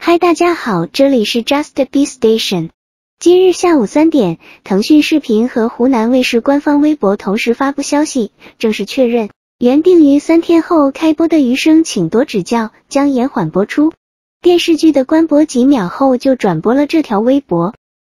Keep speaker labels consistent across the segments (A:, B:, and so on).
A: 嗨，大家好，这里是 Just Be Station。今日下午3点，腾讯视频和湖南卫视官方微博同时发布消息，正式确认原定于3天后开播的《余生，请多指教》将延缓播出。电视剧的官博几秒后就转播了这条微博。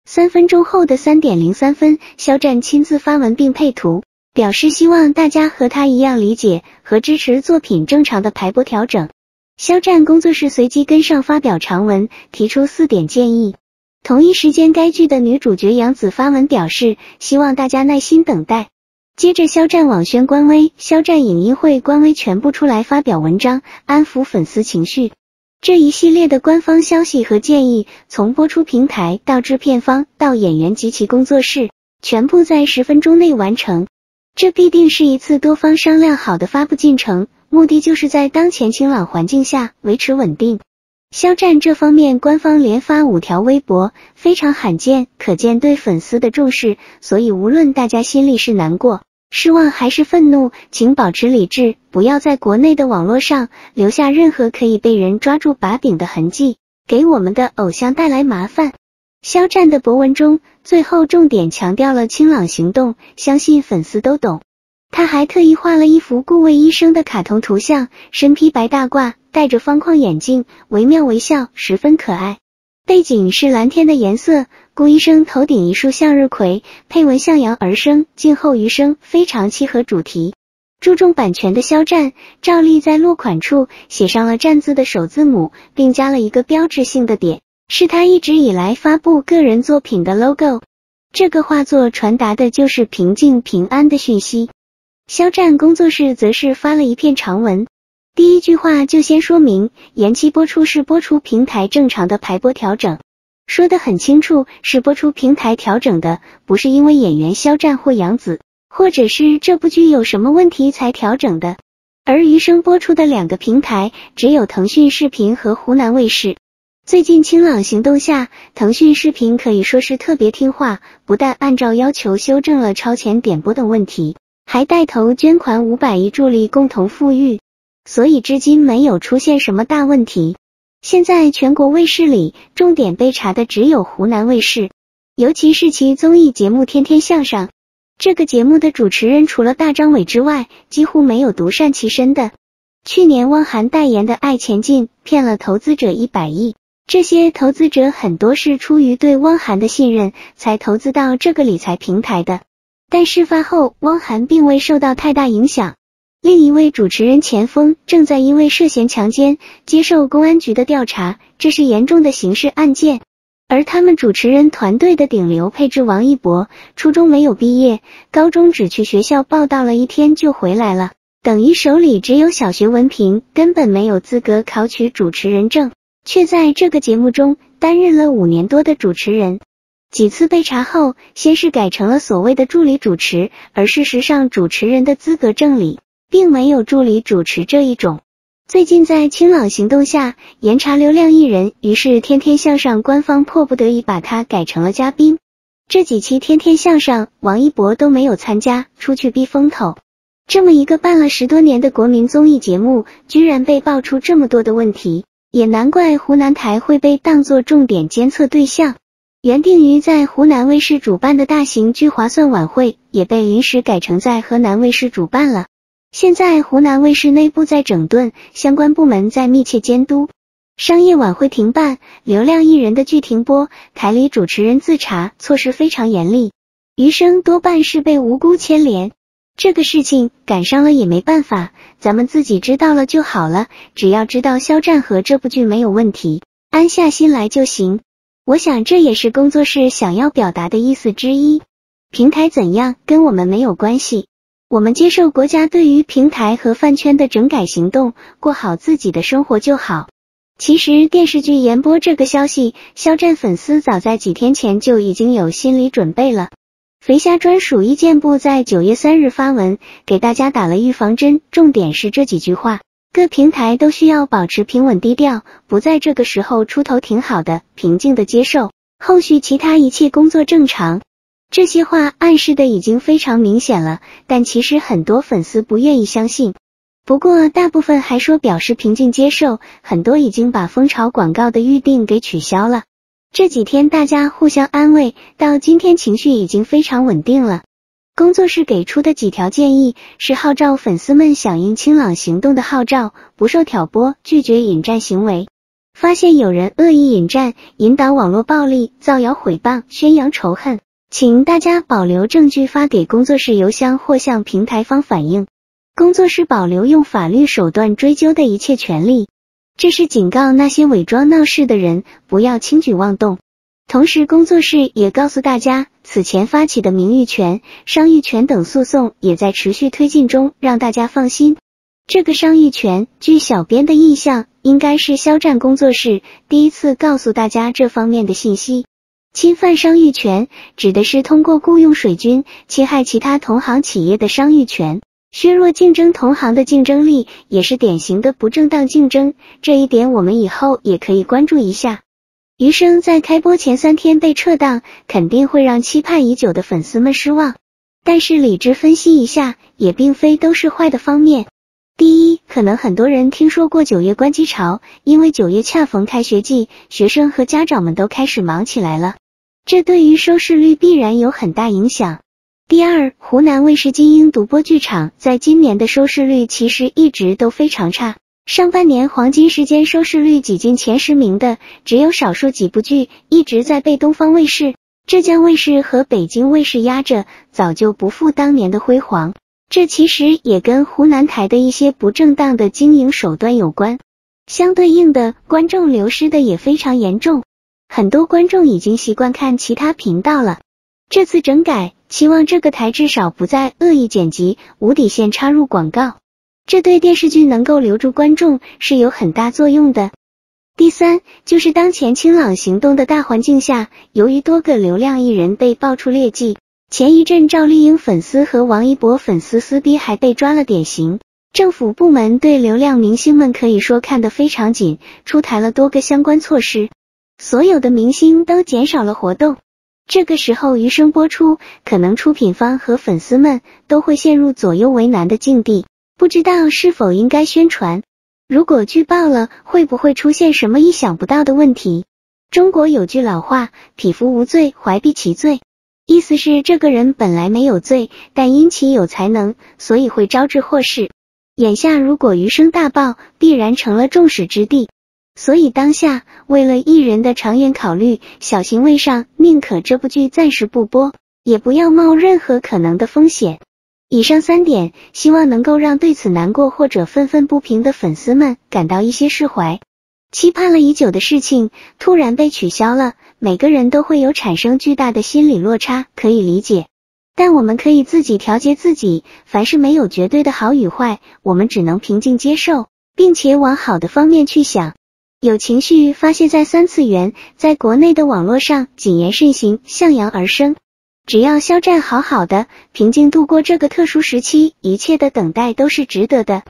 A: 3分钟后的3点03分，肖战亲自发文并配图，表示希望大家和他一样理解和支持作品正常的排播调整。肖战工作室随即跟上发表长文，提出4点建议。同一时间，该剧的女主角杨紫发文表示，希望大家耐心等待。接着，肖战网宣官微、肖战影音会官微全部出来发表文章，安抚粉丝情绪。这一系列的官方消息和建议，从播出平台到制片方到演员及其工作室，全部在10分钟内完成。这必定是一次多方商量好的发布进程，目的就是在当前清朗环境下维持稳定。肖战这方面官方连发5条微博，非常罕见，可见对粉丝的重视，所以无论大家心里是难过、失望还是愤怒，请保持理智，不要在国内的网络上留下任何可以被人抓住把柄的痕迹，给我们的偶像带来麻烦。肖战的博文中，最后重点强调了清朗行动，相信粉丝都懂。他还特意画了一幅顾魏医生的卡通图像，身披白大褂，戴着方框眼镜，惟妙惟肖，十分可爱。背景是蓝天的颜色，顾医生头顶一束向日葵，配文向阳而生，静候余生，非常契合主题。注重版权的肖战照例在落款处写上了战字的首字母，并加了一个标志性的点，是他一直以来发布个人作品的 logo。 这个画作传达的就是平静平安的讯息。肖战工作室则是发了一篇长文，第一句话就先说明延期播出是播出平台正常的排播调整，说得很清楚，是播出平台调整的，不是因为演员肖战或杨紫，或者是这部剧有什么问题才调整的。而余生播出的2个平台只有腾讯视频和湖南卫视。最近清朗行动下，腾讯视频可以说是特别听话，不但按照要求修正了超前点播等问题，还带头捐款500亿助力共同富裕，所以至今没有出现什么大问题。现在全国卫视里重点被查的只有湖南卫视，尤其是其综艺节目《天天向上》。这个节目的主持人除了大张伟之外，几乎没有独善其身的。去年汪涵代言的爱前进骗了投资者100亿，这些投资者很多是出于对汪涵的信任才投资到这个理财平台的。但事发后，汪涵并未受到太大影响。另一位主持人钱枫正在因为涉嫌强奸接受公安局的调查，这是严重的刑事案件。而他们主持人团队的顶流配置王一博，初中没有毕业，高中只去学校报到了1天就回来了，等于手里只有小学文凭，根本没有资格考取主持人证，却在这个节目中担任了5年多的主持人。几次被查后，先是改成了所谓的助理主持，而事实上主持人的资格证里并没有助理主持这一种。最近在清朗行动下严查流量艺人，于是天天向上官方迫不得已把他改成了嘉宾。这几期天天向上王一博都没有参加，出去避风头。这么一个办了10多年的国民综艺节目，居然被爆出这么多的问题，也难怪湖南台会被当作重点监测对象。原定于在湖南卫视主办的大型聚划算晚会也被临时改成在河南卫视主办了。现在湖南卫视内部在整顿，相关部门在密切监督。商业晚会停办，流量艺人的剧停播，台里主持人自查，措施非常严厉。余生多半是被无辜牵连，这个事情赶上了也没办法，咱们自己知道了就好了，只要知道肖战和这部剧没有问题，安下心来就行。我想这也是工作室想要表达的意思之一。平台怎样跟我们没有关系，我们接受国家对于平台和饭圈的整改行动，过好自己的生活就好。其实电视剧延播这个消息，肖战粉丝早在几天前就已经有心理准备了。肥虾专属意见部在9月3日发文，给大家打了预防针，重点是这几句话。各平台都需要保持平稳低调，不在这个时候出头挺好的，平静的接受，后续其他一切工作正常。这些话暗示的已经非常明显了，但其实很多粉丝不愿意相信。不过大部分还说表示平静接受，很多已经把蜂巢广告的预定给取消了。这几天大家互相安慰，到今天情绪已经非常稳定了。工作室给出的几条建议是号召粉丝们响应清朗行动的号召，不受挑拨，拒绝引战行为。发现有人恶意引战，引导网络暴力，造谣毁谤，宣扬仇恨，请大家保留证据发给工作室邮箱或向平台方反映。工作室保留用法律手段追究的一切权利。这是警告那些伪装闹事的人不要轻举妄动。同时工作室也告诉大家，此前发起的名誉权、商誉权等诉讼也在持续推进中，让大家放心。这个商誉权，据小编的印象，应该是肖战工作室第一次告诉大家这方面的信息。侵犯商誉权指的是通过雇佣水军侵害其他同行企业的商誉权，削弱竞争同行的竞争力，也是典型的不正当竞争，这一点我们以后也可以关注一下。余生在开播前3天被撤档，肯定会让期盼已久的粉丝们失望。但是理智分析一下，也并非都是坏的方面。第一，可能很多人听说过9月关机潮，因为9月恰逢开学季，学生和家长们都开始忙起来了，这对于收视率必然有很大影响。第二，湖南卫视金鹰独播剧场在今年的收视率其实一直都非常差，上半年黄金时间收视率挤进前10名的只有少数几部剧一直在被东方卫视、浙江卫视和北京卫视压着，早就不复当年的辉煌。这其实也跟湖南台的一些不正当的经营手段有关。相对应的，观众流失的也非常严重，很多观众已经习惯看其他频道了。这次整改，希望这个台至少不再恶意剪辑、无底线插入广告，这对电视剧能够留住观众是有很大作用的。第三，就是当前清朗行动的大环境下，由于多个流量艺人被爆出劣迹，前一阵赵丽颖粉丝和王一博粉丝撕逼还被抓了典型，政府部门对流量明星们可以说看得非常紧，出台了多个相关措施，所有的明星都减少了活动。这个时候余生播出，可能出品方和粉丝们都会陷入左右为难的境地，不知道是否应该宣传。如果剧爆了，会不会出现什么意想不到的问题？中国有句老话，匹夫无罪，怀璧其罪，意思是这个人本来没有罪，但因其有才能，所以会招致祸事。眼下如果余生大爆，必然成了众矢之的。所以当下为了艺人的长远考虑，小行为上宁可这部剧暂时不播，也不要冒任何可能的风险。以上3点，希望能够让对此难过或者愤愤不平的粉丝们感到一些释怀。期盼了已久的事情突然被取消了，每个人都会有产生巨大的心理落差，可以理解。但我们可以自己调节自己，凡事没有绝对的好与坏，我们只能平静接受，并且往好的方面去想。有情绪发泄在3次元，在国内的网络上谨言慎行，向阳而生。只要肖战好好的平静度过这个特殊时期，一切的等待都是值得的。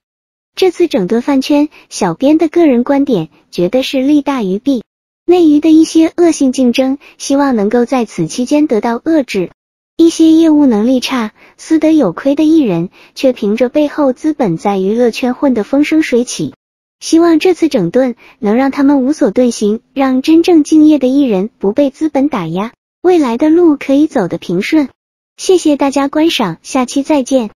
A: 这次整顿饭圈，小编的个人观点觉得是利大于弊，内娱的一些恶性竞争希望能够在此期间得到遏制。一些业务能力差、私德有亏的艺人却凭着背后资本在娱乐圈混得风生水起，希望这次整顿能让他们无所遁形，让真正敬业的艺人不被资本打压，未来的路可以走得平顺。谢谢大家观赏，下期再见。